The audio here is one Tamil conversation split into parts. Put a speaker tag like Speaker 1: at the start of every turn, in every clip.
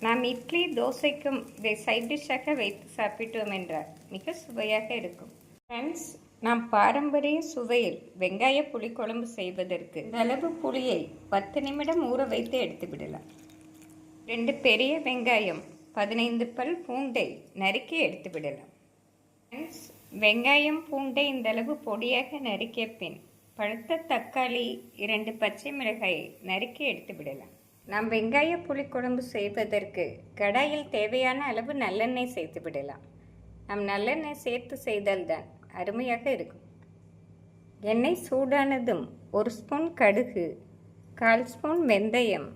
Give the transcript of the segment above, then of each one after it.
Speaker 1: நாம் இட்லி தோசைக்கும் இதை சைட் டிஷ்ஷாக வைத்து சாப்பிட்டோம் என்றால் மிக சுவையாக இருக்கும். ஃப்ரெண்ட்ஸ், நாம் பாரம்பரிய சுவையில் வெங்காய புளிக்குழம்பு செய்வதற்கு இந்த அளவு புளியை 10 நிமிடம் ஊற வைத்து எடுத்து விடலாம். 2 பெரிய வெங்காயம், 15 பல் பூண்டை நறுக்கி எடுத்து விடலாம். ஃப்ரெண்ட்ஸ், வெங்காயம் பூண்டை இந்த அளவு பொடியாக நறுக்கிய பின் பழுத்த தக்காளி 2 பச்சை மிளகாயை நறுக்கி எடுத்து விடலாம். நாம் வெங்காய புளிக்குழம்பு செய்வதற்கு கடாயில் தேவையான அளவு நல்லெண்ணெய் சேர்த்து விடலாம். நாம் நல்லெண்ணெய் சேர்த்து செய்தால்தான் அருமையாக இருக்கும். எண்ணெய் சூடானதும் 1 ஸ்பூன் கடுகு, 1/4 ஸ்பூன் வெந்தயம்,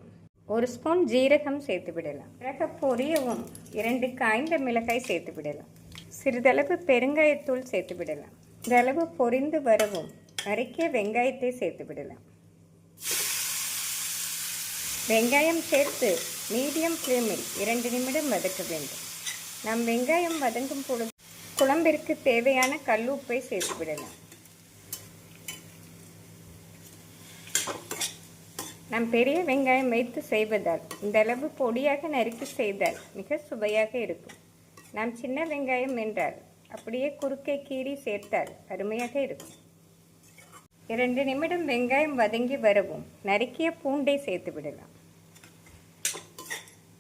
Speaker 1: 1 ஸ்பூன் ஜீரகம் சேர்த்து விடலாம். பிறகு பொரியவும் 2 காய்ந்த மிளகாய் சேர்த்து விடலாம். சிறிதளவு பெருங்காயத்தூள் சேர்த்து விடலாம். இந்த அளவு பொரிந்து வரவும் அரைக்கிய வெங்காயத்தை சேர்த்து விடலாம். வெங்காயம் சேர்த்து மீடியம் ஃப்ளேமில் 2 நிமிடம் வதக்க வேண்டும். நாம் வெங்காயம் வதங்கும் பொழுது குழம்பிற்கு தேவையான கல்லுப்பை சேர்த்து விடலாம். நாம் பெரிய வெங்காயம் வைத்து செய்வதால் இந்த அளவு பொடியாக நறுக்கி செய்தால் மிக சுவையாக இருக்கும். நாம் சின்ன வெங்காயம் என்றால் அப்படியே குறுக்கே கீறி சேர்த்தால் அருமையாக இருக்கும். 2 நிமிடம் வெங்காயம் வதங்கி வரவும் நறுக்கிய பூண்டை சேர்த்து விடலாம்.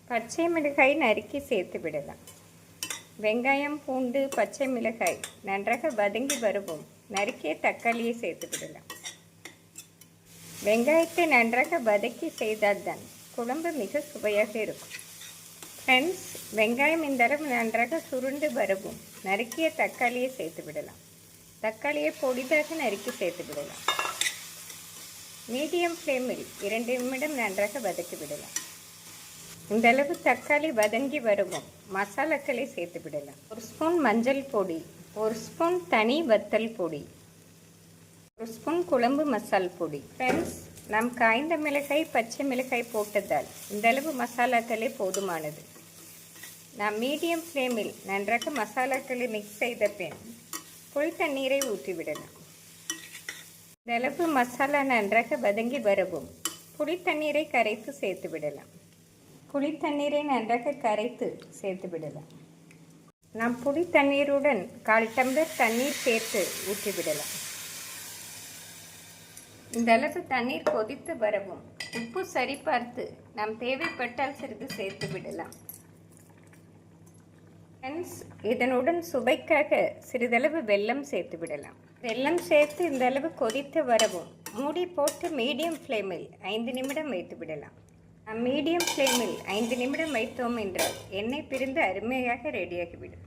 Speaker 1: பச்சை மிளகாய் நறுக்கி சேர்த்து விடலாம். வெங்காயம், பூண்டு, பச்சை மிளகாய் நன்றாக வதங்கி வரவும் நறுக்கிய தக்காளியை சேர்த்து விடலாம். வெங்காயத்தை நன்றாக வதக்கி செய்தால்தான் குழம்பு மிக சுவையாக இருக்கும். ஃப்ரெண்ட்ஸ், வெங்காயம் இந்த அளவு நன்றாக சுருண்டு வரவும் நறுக்கிய தக்காளியை சேர்த்து விடலாம். தக்காளியை பொடிதாக நறுக்கி சேர்த்து விடலாம். மீடியம் ஃப்ளேமில் 2 நிமிடம் நன்றாக வதக்கி விடலாம். இந்த அளவு தக்காளி வதங்கி வரவும் மசாலாக்களை சேர்த்து விடலாம். 1 ஸ்பூன் மஞ்சள் பொடி, 1 ஸ்பூன் தனி வத்தல் பொடி, 1 ஸ்பூன் குழம்பு மசால் பொடி. ஃப்ரெண்ட்ஸ், நாம் காய்ந்த மிளகாய், பச்சை மிளகாய் போட்டதால் இந்த அளவு மசாலாக்களே போதுமானது. நாம் மீடியம் ஃப்ளேமில் நன்றாக மசாலாக்களை மிக்ஸ் செய்த பின் புளி தண்ணீரை ஊற்றிவிடலாம். இந்த அளவு மசாலா நன்றாக வதங்கி வரவும் புளி தண்ணீரை கரைத்து சேர்த்து விடலாம். புளி தண்ணீரை நன்றாக கரைத்து சேர்த்து விடலாம். நாம் புளி தண்ணீருடன் 1/4 டம்ளர் தண்ணீர் சேர்த்து ஊற்றிவிடலாம். இந்த அளவு தண்ணீர் கொதித்து வரவும் உப்பு சரி பார்த்து நாம் தேவைப்பட்டால் சிறிது சேர்த்து விடலாம். ஃப்ரெண்ட்ஸ், இதனுடன் சுவைக்காக சிறிதளவு வெல்லம் சேர்த்து விடலாம். வெல்லம் சேர்த்து இந்த அளவு கொதித்து வரவும் மூடி போட்டு மீடியம் ஃப்ளேமில் 5 நிமிடம் வைத்து விடலாம். மீடியம் ஃப்ளேமில் 5 நிமிடம் வைத்தோம் என்றால் எண்ணெய் பிரிந்து அருமையாக ரெடியாகிவிடும்.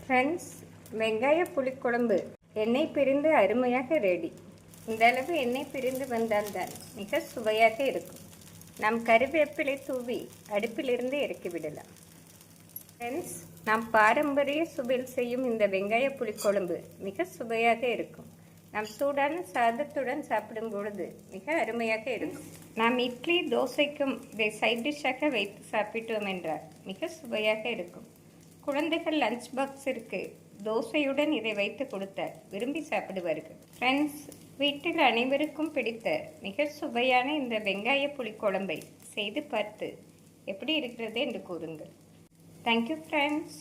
Speaker 1: ஃப்ரெண்ட்ஸ், வெங்காய புளிக்குழம்பு எண்ணெய் பிரிந்து அருமையாக ரெடி. இந்த அளவு எண்ணெய் பிரிந்து வந்தால்தான் மிக சுவையாக இருக்கும். நாம் கறிவேப்பிலை தூவி அடுப்பிலிருந்து இறக்கி விடலாம். ஃப்ரெண்ட்ஸ், நாம் பாரம்பரிய சுவையில் செய்யும் இந்த வெங்காய புளிக்குழம்பு மிக சுவையாக இருக்கும். நாம் சூடான சாதத்துடன் சாப்பிடும் பொழுது மிக அருமையாக இருக்கும். நாம் இட்லி தோசைக்கும் இதை சைட் டிஷ்ஷாக வைத்து சாப்பிட்டோம் என்றால் மிக சுவையாக இருக்கும். குழந்தைகள் லஞ்ச் பாக்ஸிற்கு தோசையுடன் இதை வைத்து கொடுத்தால் விரும்பி சாப்பிடுவார்கள். ஃப்ரெண்ட்ஸ், வீட்டில் அனைவருக்கும் பிடித்த மிக சுவையான இந்த வெங்காய புளிக்குழம்பை செய்து பார்த்து எப்படி இருக்கிறது என்று கூறுங்கள். Thank you friends.